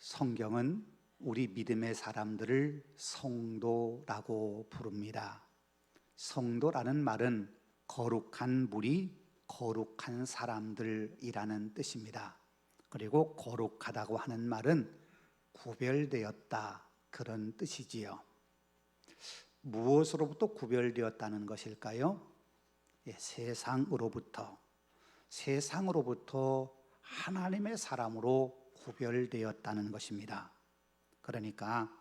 성경은 우리 믿음의 사람들을 성도라고 부릅니다. 성도라는 말은 거룩한 무리, 거룩한 사람들이라는 뜻입니다. 그리고 거룩하다고 하는 말은 구별되었다, 그런 뜻이지요. 무엇으로부터 구별되었다는 것일까요? 세상으로부터 하나님의 사람으로 구별되었다는 것입니다. 그러니까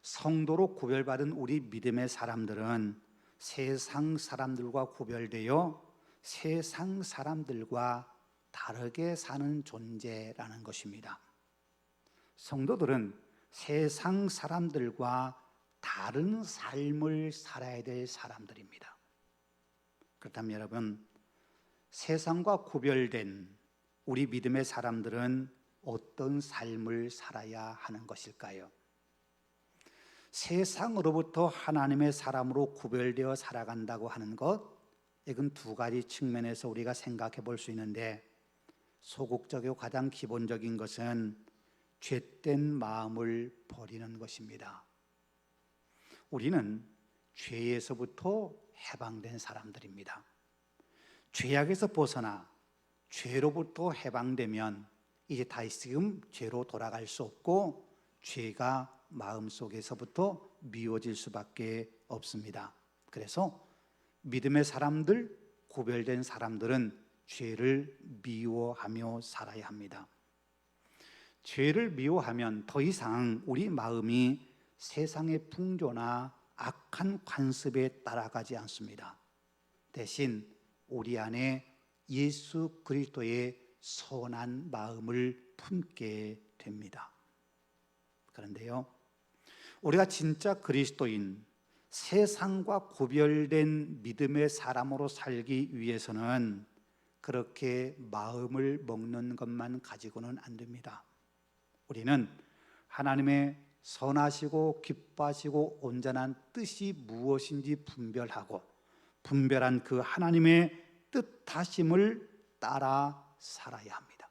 성도로 구별받은 우리 믿음의 사람들은 세상 사람들과 구별되어 세상 사람들과 다르게 사는 존재라는 것입니다. 성도들은 세상 사람들과 다른 삶을 살아야 될 사람들입니다. 그렇다면 여러분, 세상과 구별된 우리 믿음의 사람들은 어떤 삶을 살아야 하는 것일까요? 세상으로부터 하나님의 사람으로 구별되어 살아간다고 하는 것, 이건 두 가지 측면에서 우리가 생각해 볼 수 있는데, 소극적이고 가장 기본적인 것은 죄된 마음을 버리는 것입니다. 우리는 죄에서부터 해방된 사람들입니다. 죄악에서 벗어나 죄로부터 해방되면 이제 다시금 죄로 돌아갈 수 없고 죄가 마음속에서부터 미워질 수밖에 없습니다. 그래서 믿음의 사람들, 구별된 사람들은 죄를 미워하며 살아야 합니다. 죄를 미워하면 더 이상 우리 마음이 세상의 풍조나 악한 관습에 따라가지 않습니다. 대신 우리 안에 예수 그리스도의 선한 마음을 품게 됩니다. 그런데요, 우리가 진짜 그리스도인, 세상과 구별된 믿음의 사람으로 살기 위해서는 그렇게 마음을 먹는 것만 가지고는 안 됩니다. 우리는 하나님의 선하시고 기뻐하시고 온전한 뜻이 무엇인지 분별한 그 하나님의 뜻하심을 따라 살아야 합니다.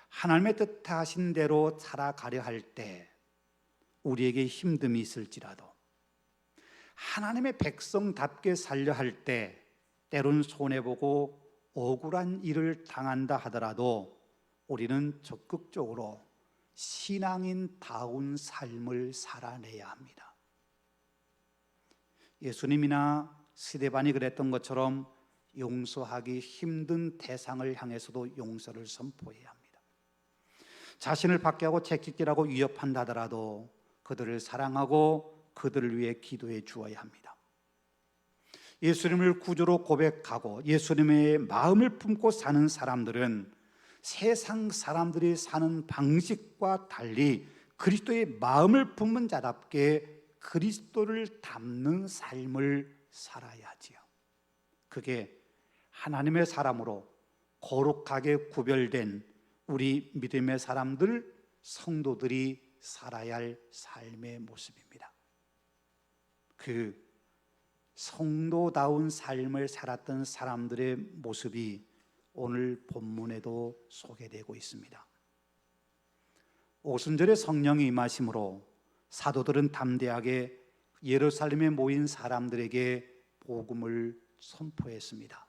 하나님의 뜻하신 대로 살아가려 할 때 우리에게 힘듦이 있을지라도, 하나님의 백성답게 살려 할 때 때론 손해보고 억울한 일을 당한다 하더라도 우리는 적극적으로 신앙인다운 삶을 살아내야 합니다. 예수님이나 스데반이 그랬던 것처럼 용서하기 힘든 대상을 향해서도 용서를 선포해야 합니다. 자신을 박해하고 채찍질하고 위협한다 하더라도 그들을 사랑하고 그들을 위해 기도해 주어야 합니다. 예수님을 구주로 고백하고 예수님의 마음을 품고 사는 사람들은 세상 사람들이 사는 방식과 달리 그리스도의 마음을 품은 자답게 그리스도를 닮는 삶을 살아야 하지요. 그게 하나님의 사람으로 거룩하게 구별된 우리 믿음의 사람들, 성도들이 살아야 할 삶의 모습입니다. 그 성도다운 삶을 살았던 사람들의 모습이 오늘 본문에도 소개되고 있습니다. 오순절에 성령이 임하심으로 사도들은 담대하게 예루살렘에 모인 사람들에게 복음을 선포했습니다.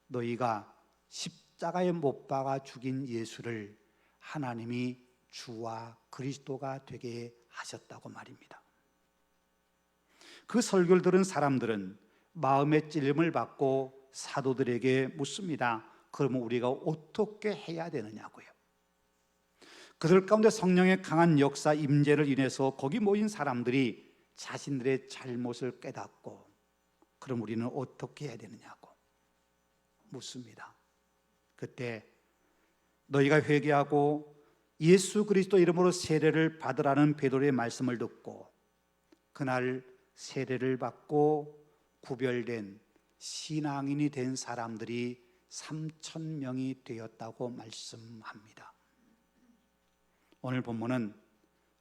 너희가 십자가에 못 박아 죽인 예수를 하나님이 주와 그리스도가 되게 하셨다고 말입니다. 그 설교를 들은 사람들은 마음의 찔림을 받고 사도들에게 묻습니다. 그러면 우리가 어떻게 해야 되느냐고요. 그들 가운데 성령의 강한 역사 임재를 인해서 거기 모인 사람들이 자신들의 잘못을 깨닫고 그럼 우리는 어떻게 해야 되느냐고 묻습니다. 그때 너희가 회개하고 예수 그리스도 이름으로 세례를 받으라는 베드로의 말씀을 듣고 그날 세례를 받고 구별된 신앙인이 된 사람들이 3,000명이 되었다고 말씀합니다. 오늘 본문은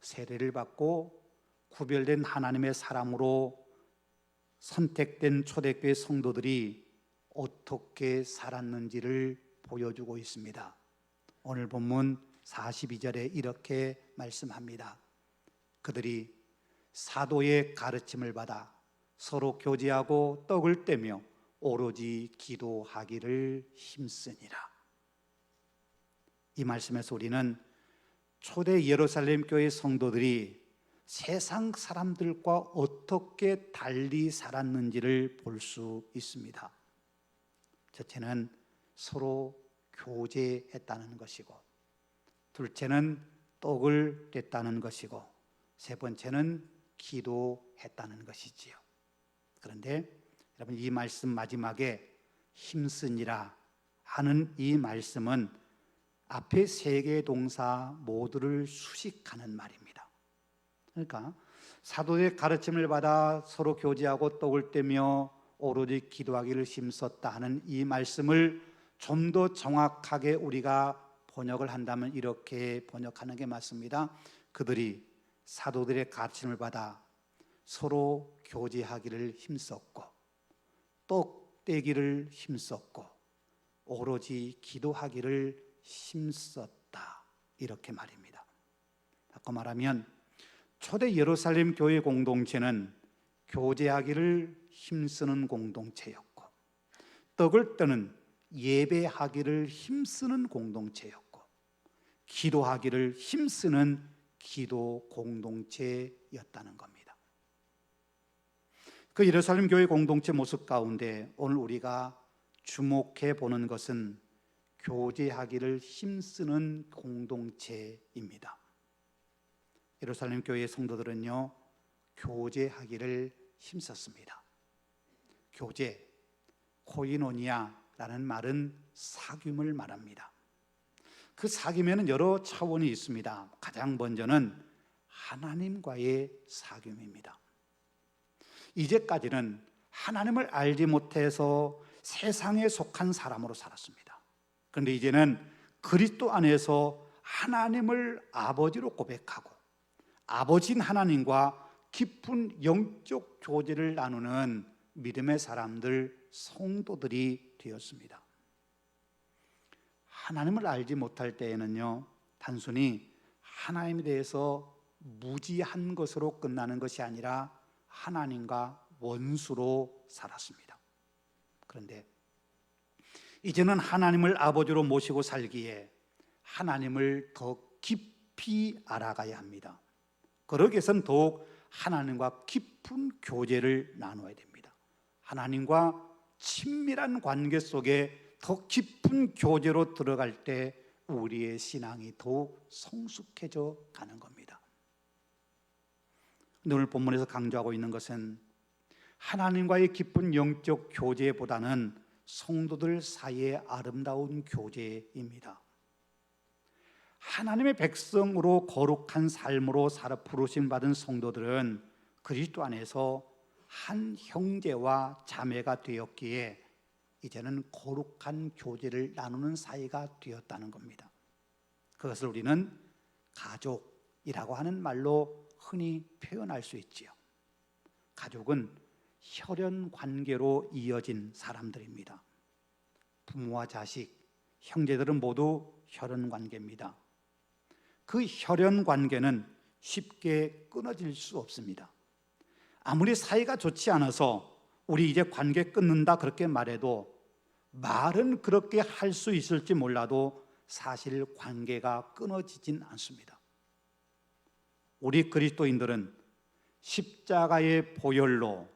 세례를 받고 구별된 하나님의 사람으로 선택된 초대교회 성도들이 어떻게 살았는지를 보여주고 있습니다. 오늘 본문 42절에 이렇게 말씀합니다. 그들이 사도의 가르침을 받아 서로 교제하고 떡을 떼며 오로지 기도하기를 힘쓰니라. 이 말씀에서 우리는 초대 예루살렘 교회 성도들이 세상 사람들과 어떻게 달리 살았는지를 볼 수 있습니다. 첫째는 서로 교제했다는 것이고, 둘째는 떡을 뗐다는 것이고, 세 번째는 기도했다는 것이지요. 그런데 여러분, 이 말씀 마지막에 힘쓰니라 하는 이 말씀은 앞에 세 개의 동사 모두를 수식하는 말입니다. 그러니까 사도의 가르침을 받아 서로 교제하고 떡을 떼며 오로지 기도하기를 힘썼다 하는 이 말씀을 좀 더 정확하게 우리가 번역을 한다면 이렇게 번역하는 게 맞습니다. 그들이 사도들의 가르침을 받아 서로 교제하기를 힘썼고, 떡 떼기를 힘썼고, 오로지 기도하기를 힘썼다, 이렇게 말입니다. 바꿔 말하면 초대 예루살렘 교회 공동체는 교제하기를 힘쓰는 공동체였고, 떡을 떼는 예배하기를 힘쓰는 공동체였고, 기도하기를 힘쓰는 기도 공동체였다는 겁니다. 그 예루살렘 교회 공동체 모습 가운데 오늘 우리가 주목해 보는 것은 교제하기를 힘쓰는 공동체입니다. 예루살렘 교회의 성도들은요, 교제하기를 힘썼습니다. 교제, 코이노니아라는 말은 사귐을 말합니다. 그 사귐에는 여러 차원이 있습니다. 가장 먼저는 하나님과의 사귐입니다. 이제까지는 하나님을 알지 못해서 세상에 속한 사람으로 살았습니다. 그런데 이제는 그리스도 안에서 하나님을 아버지로 고백하고 아버지인 하나님과 깊은 영적 교제를 나누는 믿음의 사람들, 성도들이 되었습니다. 하나님을 알지 못할 때에는요, 단순히 하나님에 대해서 무지한 것으로 끝나는 것이 아니라 하나님과 원수로 살았습니다. 그런데 이제는 하나님을 아버지로 모시고 살기에 하나님을 더 깊이 알아가야 합니다. 그러기 위해서는 더욱 하나님과 깊은 교제를 나눠야 됩니다. 하나님과 친밀한 관계 속에 더 깊은 교제로 들어갈 때 우리의 신앙이 더욱 성숙해져 가는 겁니다. 오늘 본문에서 강조하고 있는 것은 하나님과의 깊은 영적 교제보다는 성도들 사이의 아름다운 교제입니다. 하나님의 백성으로 거룩한 삶으로 살아 부르심 받은 성도들은 그리스도 안에서 한 형제와 자매가 되었기에 이제는 거룩한 교제를 나누는 사이가 되었다는 겁니다. 그것을 우리는 가족이라고 하는 말로 흔히 표현할 수 있지요. 가족은 혈연 관계로 이어진 사람들입니다. 부모와 자식, 형제들은 모두 혈연 관계입니다. 그 혈연 관계는 쉽게 끊어질 수 없습니다. 아무리 사이가 좋지 않아서 우리 이제 관계 끊는다 그렇게 말해도 말은 그렇게 할 수 있을지 몰라도 사실 관계가 끊어지진 않습니다. 우리 그리스도인들은 십자가의 보혈로,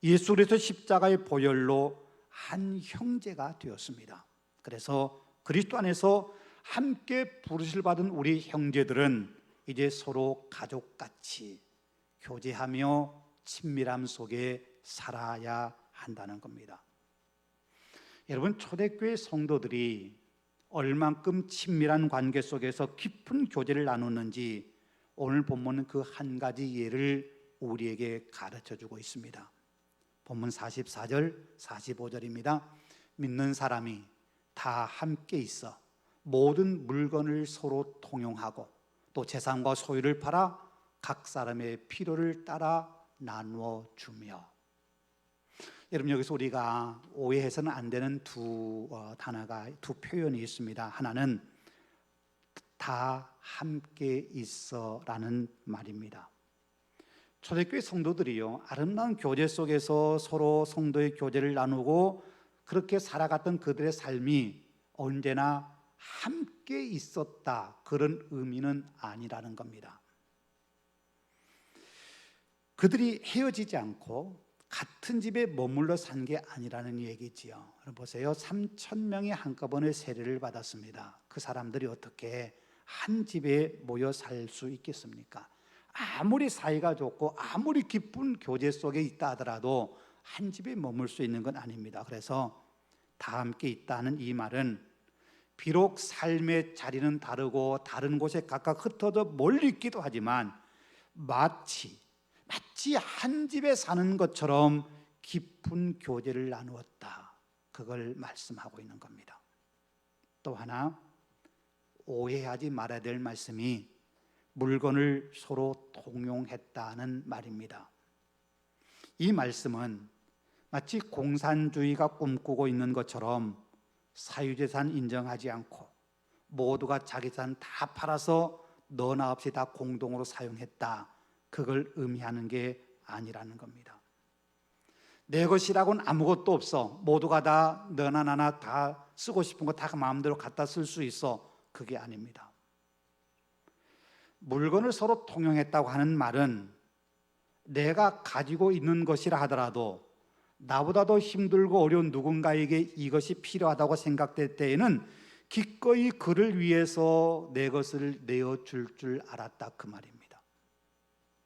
예수 그리스도 십자가의 보혈로 한 형제가 되었습니다. 그래서 그리스도 안에서 함께 부르심을 받은 우리 형제들은 이제 서로 가족같이 교제하며 친밀함 속에 살아야 한다는 겁니다. 여러분, 초대교회 성도들이 얼만큼 친밀한 관계 속에서 깊은 교제를 나누는지 오늘 본문은 그 한 가지 예를 우리에게 가르쳐주고 있습니다. 본문 44절, 45절입니다. 믿는 사람이 다 함께 있어 모든 물건을 서로 통용하고 또 재산과 소유를 팔아 각 사람의 필요를 따라 나누어 주며. 여러분, 여기서 우리가 오해해서는 안 되는 두 표현이 있습니다. 하나는 다 함께 있어라는 말입니다. 초대교회 성도들이요, 아름다운 교제 속에서 서로 성도의 교제를 나누고 그렇게 살아갔던 그들의 삶이 언제나 함께 있었다, 그런 의미는 아니라는 겁니다. 그들이 헤어지지 않고 같은 집에 머물러 산 게 아니라는 얘기지요. 보세요. 3,000명이 한꺼번에 세례를 받았습니다. 그 사람들이 어떻게 한 집에 모여 살 수 있겠습니까? 아무리 사이가 좋고 아무리 깊은 교제 속에 있다 하더라도 한 집에 머물 수 있는 건 아닙니다. 그래서 다 함께 있다는 이 말은 비록 삶의 자리는 다르고 다른 곳에 각각 흩어져 멀리 있기도 하지만 마치 한 집에 사는 것처럼 깊은 교제를 나누었다, 그걸 말씀하고 있는 겁니다. 또 하나 오해하지 말아야 될 말씀이 물건을 서로 통용했다는 말입니다. 이 말씀은 마치 공산주의가 꿈꾸고 있는 것처럼 사유재산 인정하지 않고 모두가 자기 재산 다 팔아서 너나 없이 다 공동으로 사용했다, 그걸 의미하는 게 아니라는 겁니다. 내 것이라고는 아무것도 없어, 모두가 다 너나 나나 다 쓰고 싶은 거 다 마음대로 갖다 쓸 수 있어, 그게 아닙니다. 물건을 서로 통용했다고 하는 말은 내가 가지고 있는 것이라 하더라도 나보다 더 힘들고 어려운 누군가에게 이것이 필요하다고 생각될 때에는 기꺼이 그를 위해서 내 것을 내어줄 줄 알았다, 그 말입니다.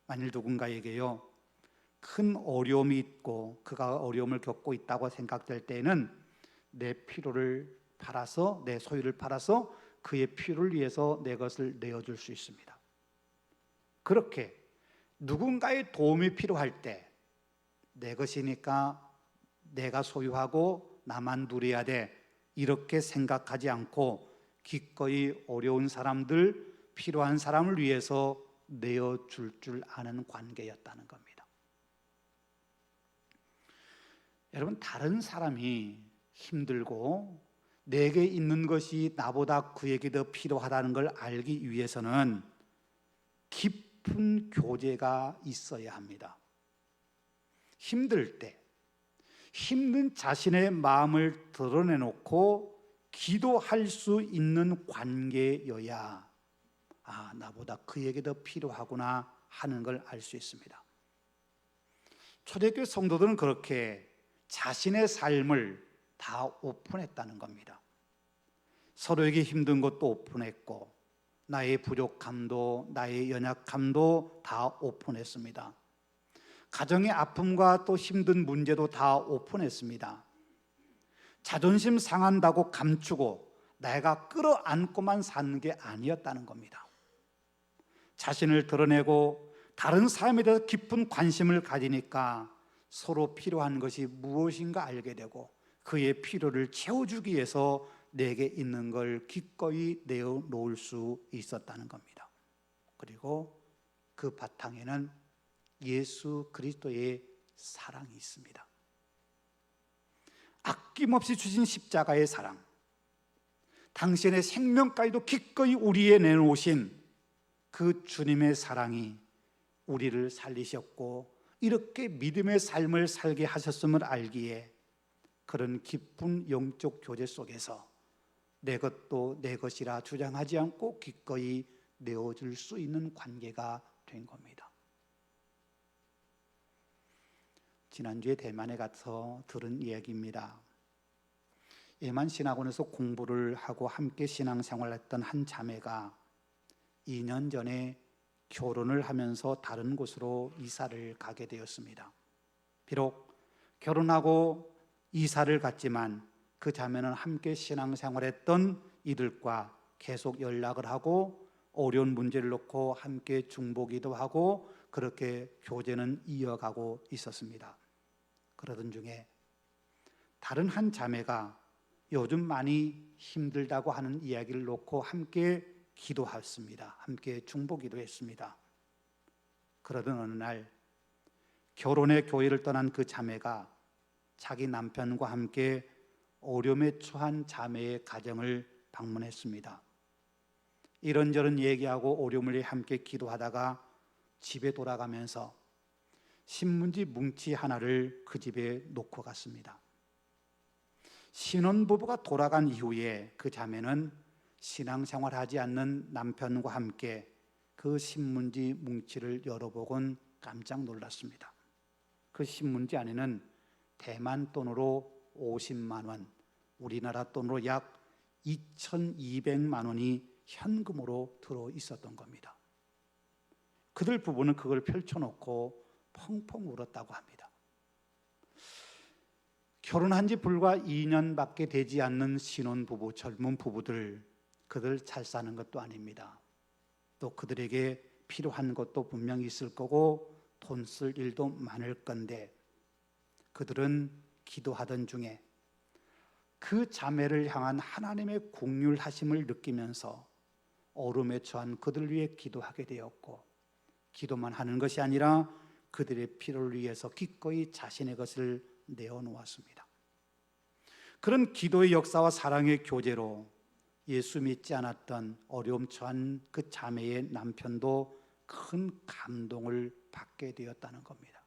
만일 누군가에게요 큰 어려움이 있고 그가 어려움을 겪고 있다고 생각될 때에는 내 필요를 팔아서, 내 소유를 팔아서 그의 필요를 위해서 내 것을 내어줄 수 있습니다. 그렇게 누군가의 도움이 필요할 때 내 것이니까 내가 소유하고 나만 누려야 돼, 이렇게 생각하지 않고 기꺼이 어려운 사람들, 필요한 사람을 위해서 내어줄 줄 아는 관계였다는 겁니다. 여러분, 다른 사람이 힘들고 내게 있는 것이 나보다 그에게 더 필요하다는 걸 알기 위해서는 깊은 교제가 있어야 합니다. 힘들 때 힘든 자신의 마음을 드러내놓고 기도할 수 있는 관계여야 나보다 그에게 더 필요하구나 하는 걸 알 수 있습니다. 초대교회 성도들은 그렇게 자신의 삶을 다 오픈했다는 겁니다. 서로에게 힘든 것도 오픈했고 나의 부족함도 나의 연약함도 다 오픈했습니다. 가정의 아픔과 또 힘든 문제도 다 오픈했습니다. 자존심 상한다고 감추고 내가 끌어안고만 사는 게 아니었다는 겁니다. 자신을 드러내고 다른 사람에 대해서 깊은 관심을 가지니까 서로 필요한 것이 무엇인가 알게 되고 그의 필요를 채워주기 위해서 내게 있는 걸 기꺼이 내어놓을 수 있었다는 겁니다. 그리고 그 바탕에는 예수 그리스도의 사랑이 있습니다. 아낌없이 주신 십자가의 사랑, 당신의 생명까지도 기꺼이 우리에 내놓으신 그 주님의 사랑이 우리를 살리셨고 이렇게 믿음의 삶을 살게 하셨음을 알기에 그런 깊은 영적 교제 속에서 내 것도 내 것이라 주장하지 않고 기꺼이 내어줄 수 있는 관계가 된 겁니다. 지난주에 대만에 가서 들은 이야기입니다. 예만신학원에서 공부를 하고 함께 신앙생활을 했던 한 자매가 2년 전에 결혼을 하면서 다른 곳으로 이사를 가게 되었습니다. 비록 결혼하고 이사를 갔지만 그 자매는 함께 신앙생활했던 이들과 계속 연락을 하고 어려운 문제를 놓고 함께 중보기도 하고 그렇게 교제는 이어가고 있었습니다. 그러던 중에 다른 한 자매가 요즘 많이 힘들다고 하는 이야기를 놓고 함께 기도했습니다. 함께 중보기도 했습니다. 그러던 어느 날 결혼의 교회를 떠난 그 자매가 자기 남편과 함께 어려움에 처한 자매의 가정을 방문했습니다. 이런저런 얘기하고 오려물리 함께 기도하다가 집에 돌아가면서 신문지 뭉치 하나를 그 집에 놓고 갔습니다. 신혼부부가 돌아간 이후에 그 자매는 신앙생활하지 않는 남편과 함께 그 신문지 뭉치를 열어보곤 깜짝 놀랐습니다. 그 신문지 안에는 대만 돈으로 50만 원, 우리나라 돈으로 약 2,200만 원이 현금으로 들어 있었던 겁니다. 그들 부부는 그걸 펼쳐놓고 펑펑 울었다고 합니다. 결혼한 지 불과 2년밖에 되지 않는 신혼부부, 젊은 부부들, 그들 잘 사는 것도 아닙니다. 또 그들에게 필요한 것도 분명히 있을 거고 돈 쓸 일도 많을 건데, 그들은 기도하던 중에 그 자매를 향한 하나님의 긍휼하심을 느끼면서 어려움에 처한 그들을 위해 기도하게 되었고, 기도만 하는 것이 아니라 그들의 필요를 위해서 기꺼이 자신의 것을 내어놓았습니다. 그런 기도의 역사와 사랑의 교제로 예수 믿지 않았던 어려움 처한 그 자매의 남편도 큰 감동을 받게 되었다는 겁니다.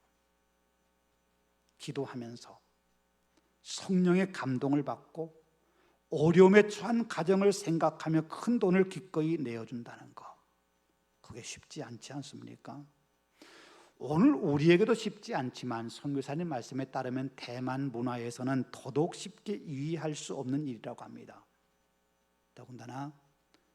기도하면서 성령의 감동을 받고 어려움에 처한 가정을 생각하며 큰 돈을 기꺼이 내어준다는 거, 그게 쉽지 않지 않습니까? 오늘 우리에게도 쉽지 않지만 선교사님 말씀에 따르면 대만 문화에서는 더더욱 쉽게 이해할 수 없는 일이라고 합니다. 더군다나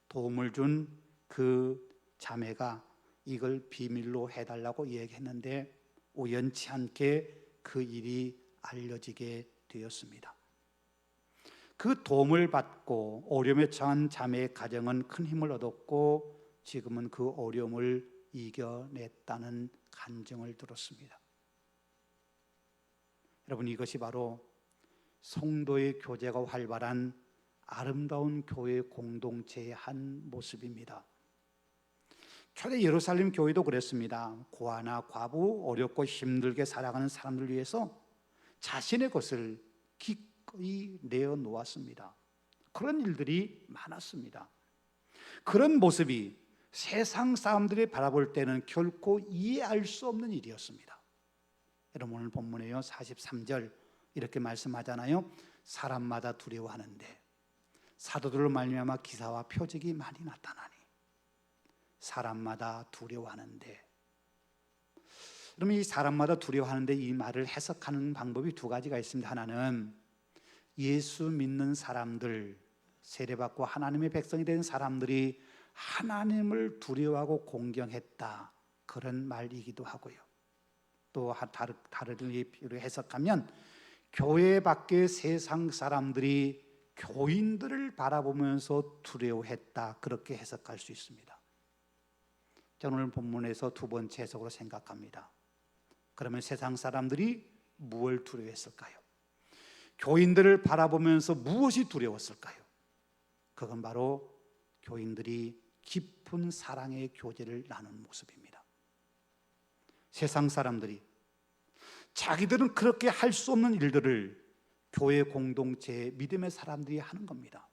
도움을 준 그 자매가 이걸 비밀로 해달라고 얘기했는데 우연치 않게 그 일이 알려지게 되었습니다. 그 도움을 받고 어려움에 처한 자매의 가정은 큰 힘을 얻었고 지금은 그 어려움을 이겨냈다는 간증을 들었습니다. 여러분, 이것이 바로 성도의 교제가 활발한 아름다운 교회 공동체의 한 모습입니다. 초대 예루살렘 교회도 그랬습니다. 고아나 과부, 어렵고 힘들게 살아가는 사람들 위해서 자신의 것을 기꺼이 내어놓았습니다. 그런 일들이 많았습니다. 그런 모습이 세상 사람들이 바라볼 때는 결코 이해할 수 없는 일이었습니다. 여러분, 오늘 본문에요 43절 이렇게 말씀하잖아요. 사람마다 두려워하는데 사도들로 말미암아 기사와 표적이 많이 나타나니. 사람마다 두려워하는데, 그러면 이 사람마다 두려워하는데 이 말을 해석하는 방법이 두 가지가 있습니다. 하나는 예수 믿는 사람들, 세례받고 하나님의 백성이 된 사람들이 하나님을 두려워하고 공경했다, 그런 말이기도 하고요. 또 다른 의미로 해석하면 교회 밖의 세상 사람들이 교인들을 바라보면서 두려워했다, 그렇게 해석할 수 있습니다. 저는 오늘 본문에서 두 번째 해석으로 생각합니다. 그러면 세상 사람들이 무엇을 두려워했을까요? 교인들을 바라보면서 무엇이 두려웠을까요? 그건 바로 교인들이 깊은 사랑의 교제를 나눈 모습입니다. 세상 사람들이 자기들은 그렇게 할 수 없는 일들을 교회 공동체의 믿음의 사람들이 하는 겁니다.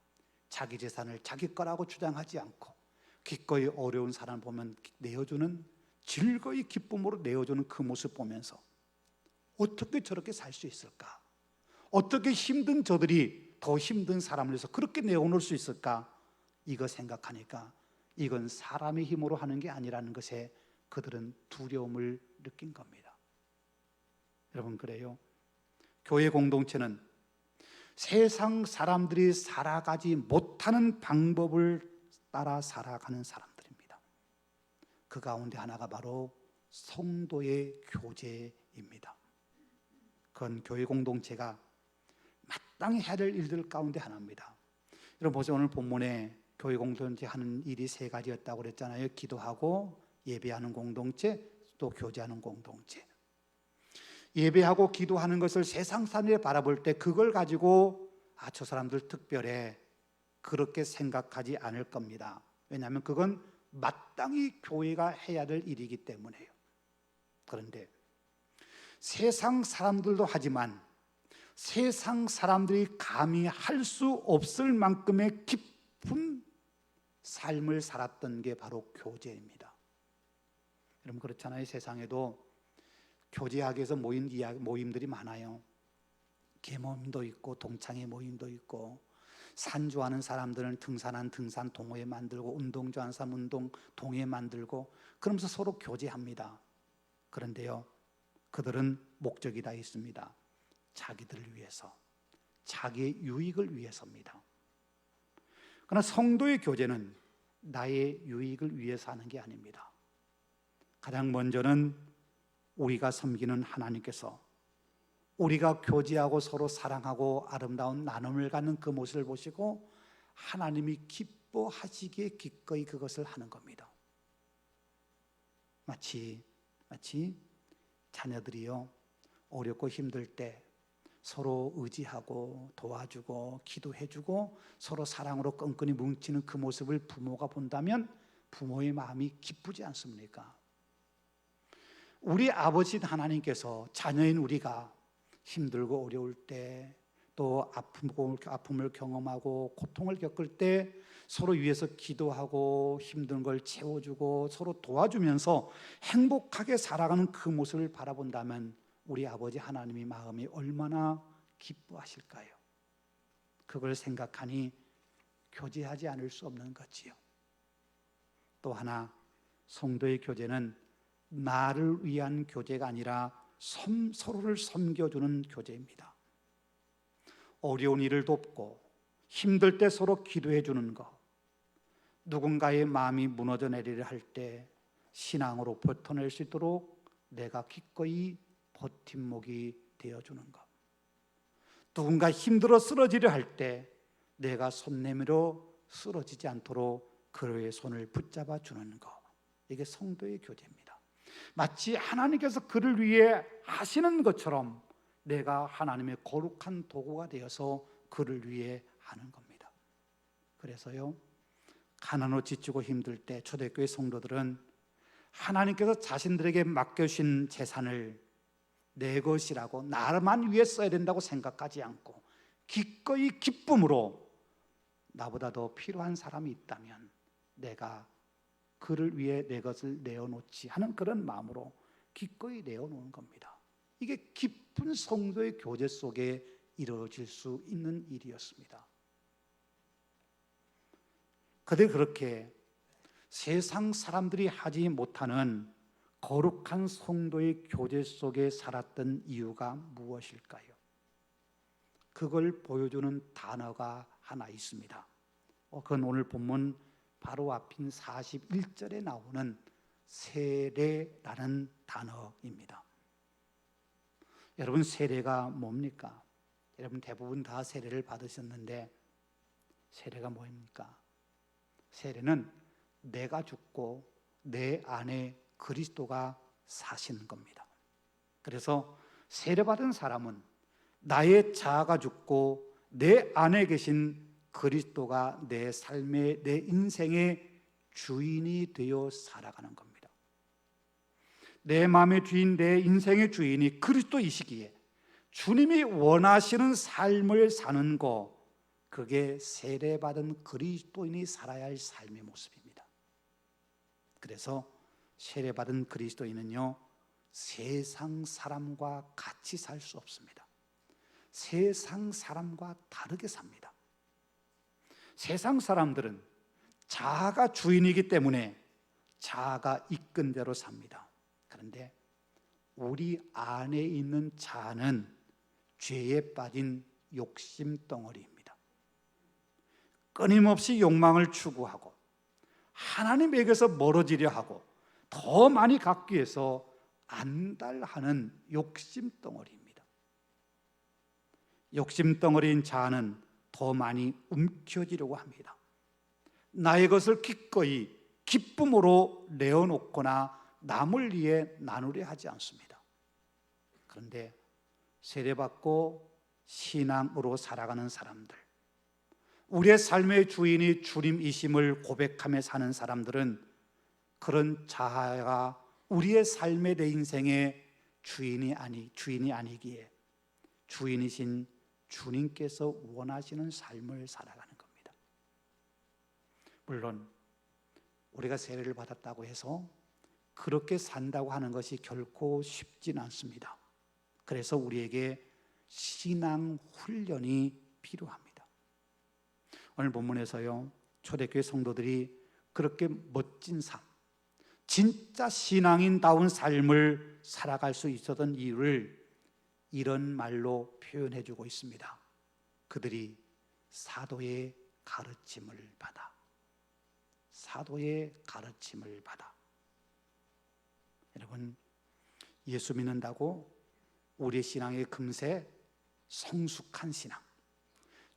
자기 재산을 자기 거라고 주장하지 않고 기꺼이 어려운 사람 보면 내어주는, 즐거이 기쁨으로 내어주는 그 모습 보면서 어떻게 저렇게 살 수 있을까? 어떻게 힘든 저들이 더 힘든 사람을 위해서 그렇게 내어놓을 수 있을까? 이거 생각하니까 이건 사람의 힘으로 하는 게 아니라는 것에 그들은 두려움을 느낀 겁니다. 여러분, 그래요. 교회 공동체는 세상 사람들이 살아가지 못하는 방법을 따라 살아가는 사람들입니다. 그 가운데 하나가 바로 성도의 교제입니다. 그건 교회 공동체가 마땅히 해야 될 일들 가운데 하나입니다. 여러분 보세요. 오늘 본문에 교회 공동체 하는 일이 세 가지였다고 그랬잖아요. 기도하고 예배하는 공동체, 또 교제하는 공동체. 예배하고 기도하는 것을 세상 사람들이 바라볼 때 그걸 가지고 저 사람들 특별해, 그렇게 생각하지 않을 겁니다. 왜냐하면 그건 마땅히 교회가 해야 될 일이기 때문에요. 그런데 세상 사람들도 하지만 세상 사람들이 감히 할 수 없을 만큼의 깊은 삶을 살았던 게 바로 교제입니다. 여러분 그렇잖아요. 세상에도 교제하기 위해서 모인 모임들이 많아요. 계모임도 있고 동창회 모임도 있고, 산 좋아하는 사람들은 등산한 등산 동호회 만들고, 운동 좋아하는 사람 운동 동호회 만들고, 그러면서 서로 교제합니다. 그런데요, 그들은 목적이 다 있습니다. 자기들을 위해서, 자기의 유익을 위해서입니다. 그러나 성도의 교제는 나의 유익을 위해서 하는 게 아닙니다. 가장 먼저는 우리가 섬기는 하나님께서 우리가 교제하고 서로 사랑하고 아름다운 나눔을 갖는 그 모습을 보시고 하나님이 기뻐하시기에 기꺼이 그것을 하는 겁니다. 마치 자녀들이요, 어렵고 힘들 때 서로 의지하고 도와주고 기도해주고 서로 사랑으로 끈끈이 뭉치는 그 모습을 부모가 본다면 부모의 마음이 기쁘지 않습니까? 우리 아버지 하나님께서 자녀인 우리가 힘들고 어려울 때, 또 아픔을 경험하고 고통을 겪을 때 서로 위해서 기도하고 힘든 걸 채워주고 서로 도와주면서 행복하게 살아가는 그 모습을 바라본다면 우리 아버지 하나님의 마음이 얼마나 기뻐하실까요? 그걸 생각하니 교제하지 않을 수 없는 거지요. 또 하나, 성도의 교제는 나를 위한 교제가 아니라 서로를 섬겨주는 교제입니다. 어려운 일을 돕고 힘들 때 서로 기도해 주는 것, 누군가의 마음이 무너져 내리려 할 때 신앙으로 버텨낼 수 있도록 내가 기꺼이 버팀목이 되어주는 것, 누군가 힘들어 쓰러지려 할 때 내가 손 내밀어 쓰러지지 않도록 그의 손을 붙잡아 주는 것, 이게 성도의 교제입니다. 마치 하나님께서 그를 위해 하시는 것처럼 내가 하나님의 거룩한 도구가 되어서 그를 위해 하는 겁니다. 그래서요, 가난으로 지치고 힘들 때 초대교회 성도들은 하나님께서 자신들에게 맡겨주신 재산을 내 것이라고 나만 위해 써야 된다고 생각하지 않고 기꺼이 기쁨으로 나보다 더 필요한 사람이 있다면 내가 그를 위해 내 것을 내어놓지 하는 그런 마음으로 기꺼이 내어놓은 겁니다. 이게 깊은 성도의 교제 속에 이루어질 수 있는 일이었습니다. 그들 그렇게 세상 사람들이 하지 못하는 거룩한 성도의 교제 속에 살았던 이유가 무엇일까요? 그걸 보여주는 단어가 하나 있습니다. 그건 오늘 본문 바로 앞인 41절에 나오는 세례라는 단어입니다. 여러분, 세례가 뭡니까? 여러분 대부분 다 세례를 받으셨는데 세례가 뭡니까? 세례는 내가 죽고 내 안에 그리스도가 사시는 겁니다. 그래서 세례받은 사람은 나의 자아가 죽고 내 안에 계신 그리스도가 내 삶의, 내 인생의 주인이 되어 살아가는 겁니다. 내 마음의 주인, 내 인생의 주인이 그리스도이시기에 주님이 원하시는 삶을 사는 거, 그게 세례받은 그리스도인이 살아야 할 삶의 모습입니다. 그래서 세례받은 그리스도인은요, 세상 사람과 같이 살 수 없습니다. 세상 사람과 다르게 삽니다. 세상 사람들은 자아가 주인이기 때문에 자아가 이끈 대로 삽니다. 그런데 우리 안에 있는 자아는 죄에 빠진 욕심 덩어리입니다. 끊임없이 욕망을 추구하고 하나님에게서 멀어지려 하고 더 많이 갖기 위해서 안달하는 욕심 덩어리입니다. 욕심 덩어리인 자아는 더 많이 움켜쥐려고 합니다. 나의 것을 기꺼이 기쁨으로 내어놓거나 남을 위해 나누려 하지 않습니다. 그런데 세례받고 신앙으로 살아가는 사람들, 우리의 삶의 주인이 주님이심을 고백하며 사는 사람들은 그런 자아가 우리의 삶의 내 인생의 주인이 아니기에 주인이신 주님께서 원하시는 삶을 살아가는 겁니다. 물론 우리가 세례를 받았다고 해서 그렇게 산다고 하는 것이 결코 쉽진 않습니다. 그래서 우리에게 신앙 훈련이 필요합니다. 오늘 본문에서요, 초대교회 성도들이 그렇게 멋진 삶, 진짜 신앙인다운 삶을 살아갈 수 있었던 이유를 이런 말로 표현해 주고 있습니다. 그들이 사도의 가르침을 받아. 사도의 가르침을 받아. 여러분, 예수 믿는다고 우리의 신앙의 금세 성숙한 신앙,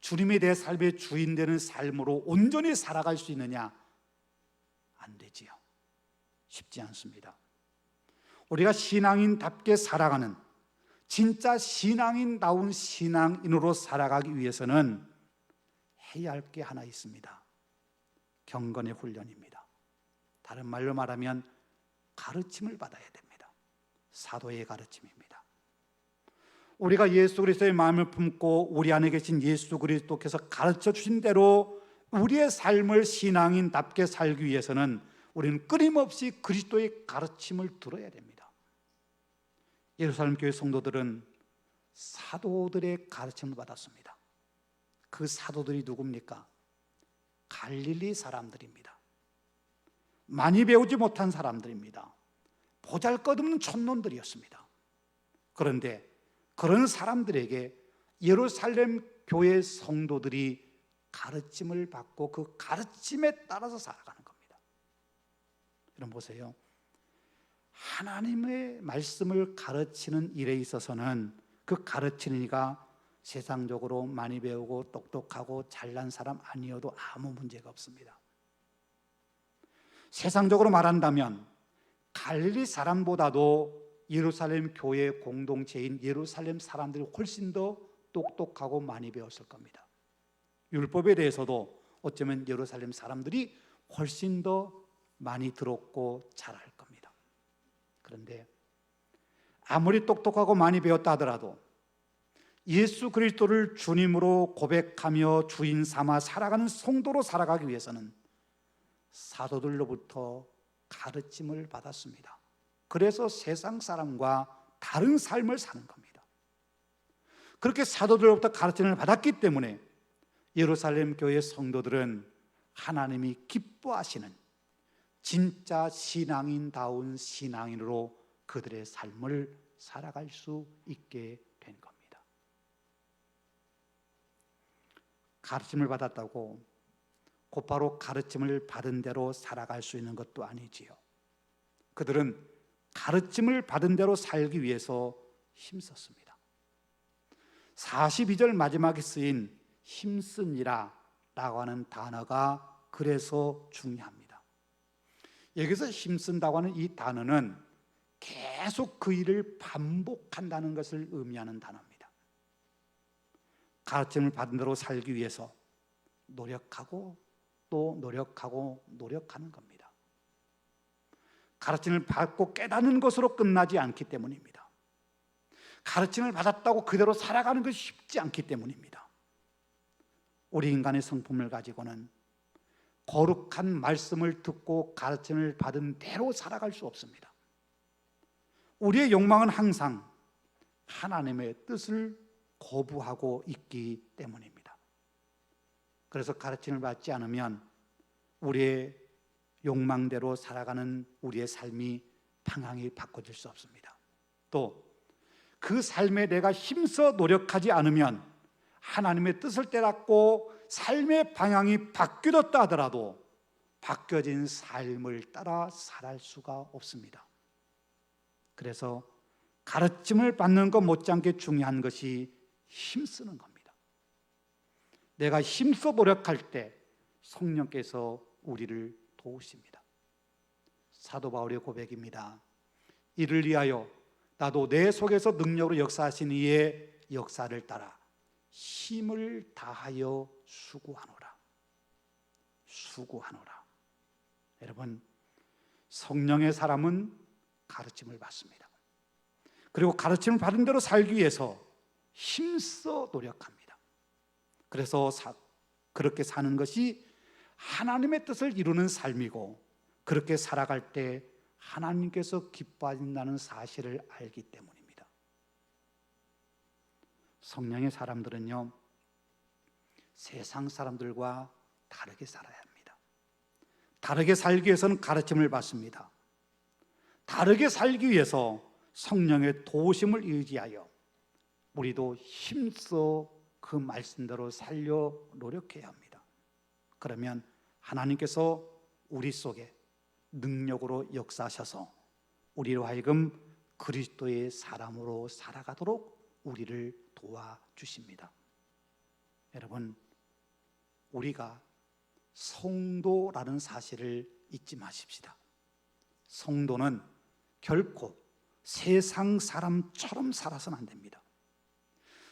주님에 대해 삶의 주인 되는 삶으로 온전히 살아갈 수 있느냐? 안 되지요. 쉽지 않습니다. 우리가 신앙인답게 살아가는, 진짜 신앙인다운 신앙인으로 살아가기 위해서는 해야 할 게 하나 있습니다. 경건의 훈련입니다. 다른 말로 말하면 가르침을 받아야 됩니다. 사도의 가르침입니다. 우리가 예수 그리스도의 마음을 품고 우리 안에 계신 예수 그리스도께서 가르쳐 주신 대로 우리의 삶을 신앙인답게 살기 위해서는 우리는 끊임없이 그리스도의 가르침을 들어야 됩니다. 예루살렘 교회 성도들은 사도들의 가르침을 받았습니다. 그 사도들이 누굽니까? 갈릴리 사람들입니다. 많이 배우지 못한 사람들입니다. 보잘것없는 촌놈들이었습니다. 그런데 그런 사람들에게 예루살렘 교회 성도들이 가르침을 받고 그 가르침에 따라서 살아가는 겁니다. 여러분 보세요. 하나님의 말씀을 가르치는 일에 있어서는 그 가르치는 이가 세상적으로 많이 배우고 똑똑하고 잘난 사람 아니어도 아무 문제가 없습니다. 세상적으로 말한다면 갈릴리 사람보다도 예루살렘 교회 공동체인 예루살렘 사람들이 훨씬 더 똑똑하고 많이 배웠을 겁니다. 율법에 대해서도 어쩌면 예루살렘 사람들이 훨씬 더 많이 들었고 잘 알 겁니다. 그런데 아무리 똑똑하고 많이 배웠다 하더라도 예수 그리스도를 주님으로 고백하며 주인 삼아 살아가는 성도로 살아가기 위해서는 사도들로부터 가르침을 받았습니다. 그래서 세상 사람과 다른 삶을 사는 겁니다. 그렇게 사도들로부터 가르침을 받았기 때문에 예루살렘 교회 성도들은 하나님이 기뻐하시는 진짜 신앙인다운 신앙인으로 그들의 삶을 살아갈 수 있게 된 겁니다. 가르침을 받았다고 곧바로 가르침을 받은 대로 살아갈 수 있는 것도 아니지요. 그들은 가르침을 받은 대로 살기 위해서 힘썼습니다. 42절 마지막에 쓰인 힘쓰니라 라고 하는 단어가 그래서 중요합니다. 여기서 힘쓴다고 하는 이 단어는 계속 그 일을 반복한다는 것을 의미하는 단어입니다. 가르침을 받은 대로 살기 위해서 노력하고 또 노력하고 노력하는 겁니다. 가르침을 받고 깨닫는 것으로 끝나지 않기 때문입니다. 가르침을 받았다고 그대로 살아가는 것이 쉽지 않기 때문입니다. 우리 인간의 성품을 가지고는 거룩한 말씀을 듣고 가르침을 받은 대로 살아갈 수 없습니다. 우리의 욕망은 항상 하나님의 뜻을 거부하고 있기 때문입니다. 그래서 가르침을 받지 않으면 우리의 욕망대로 살아가는 우리의 삶이 방향이 바꿔질 수 없습니다. 또 그 삶에 내가 힘써 노력하지 않으면 하나님의 뜻을 깨닫고 삶의 방향이 바뀌었다 하더라도 바뀌어진 삶을 따라 살아갈 수가 없습니다. 그래서 가르침을 받는 것 못지않게 중요한 것이 힘쓰는 겁니다. 내가 힘써 노력할 때 성령께서 우리를 도우십니다. 사도 바울의 고백입니다. 이를 위하여 나도 내 속에서 능력으로 역사하신 이의 역사를 따라 힘을 다하여 수고하노라. 수고하노라. 여러분, 성령의 사람은 가르침을 받습니다. 그리고 가르침을 받은 대로 살기 위해서 힘써 노력합니다. 그래서 그렇게 사는 것이 하나님의 뜻을 이루는 삶이고 그렇게 살아갈 때 하나님께서 기뻐하신다는 사실을 알기 때문입니다. 성령의 사람들은요, 세상 사람들과 다르게 살아야 합니다. 다르게 살기 위해서는 가르침을 받습니다. 다르게 살기 위해서 성령의 도우심을 의지하여 우리도 힘써 그 말씀대로 살려 노력해야 합니다. 그러면 하나님께서 우리 속에 능력으로 역사하셔서 우리로 하여금 그리스도의 사람으로 살아가도록 우리를 도와주십니다. 여러분, 우리가 성도라는 사실을 잊지 마십시다. 성도는 결코 세상 사람처럼 살아서는 안 됩니다.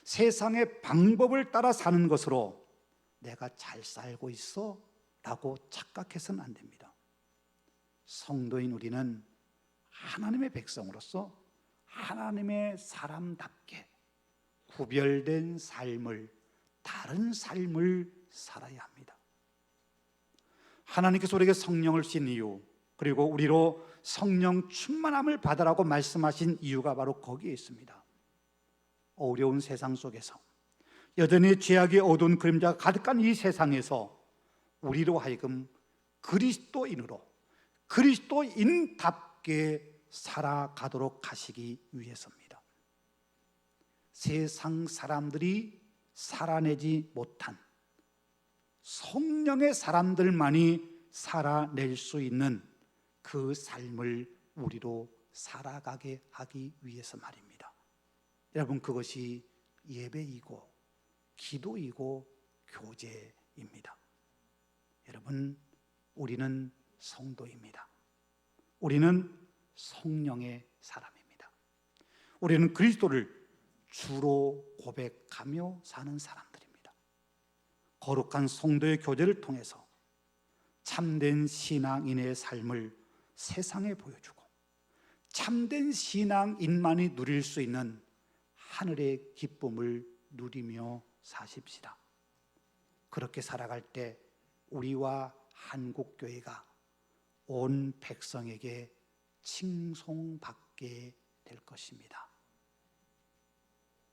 세상의 방법을 따라 사는 것으로 내가 잘 살고 있어 라고 착각해서는 안 됩니다. 성도인 우리는 하나님의 백성으로서 하나님의 사람답게 구별된 삶을, 다른 삶을 살아야 합니다. 하나님께서 우리에게 성령을 주신 이유, 그리고 우리로 성령 충만함을 받으라고 말씀하신 이유가 바로 거기에 있습니다. 어려운 세상 속에서, 여전히 죄악의 어두운 그림자가 가득한 이 세상에서 우리로 하여금 그리스도인으로, 그리스도인답게 살아가도록 하시기 위해서입니다. 세상 사람들이 살아내지 못한 성령의 사람들만이 살아낼 수 있는 그 삶을 우리로 살아가게 하기 위해서 말입니다. 여러분, 그것이 예배이고 기도이고 교제입니다. 여러분, 우리는 성도입니다. 우리는 성령의 사람입니다. 우리는 그리스도를 주로 고백하며 사는 사람들입니다. 거룩한 성도의 교제를 통해서 참된 신앙인의 삶을 세상에 보여주고 참된 신앙인만이 누릴 수 있는 하늘의 기쁨을 누리며 사십시다. 그렇게 살아갈 때 우리와 한국교회가 온 백성에게 칭송받게 될 것입니다.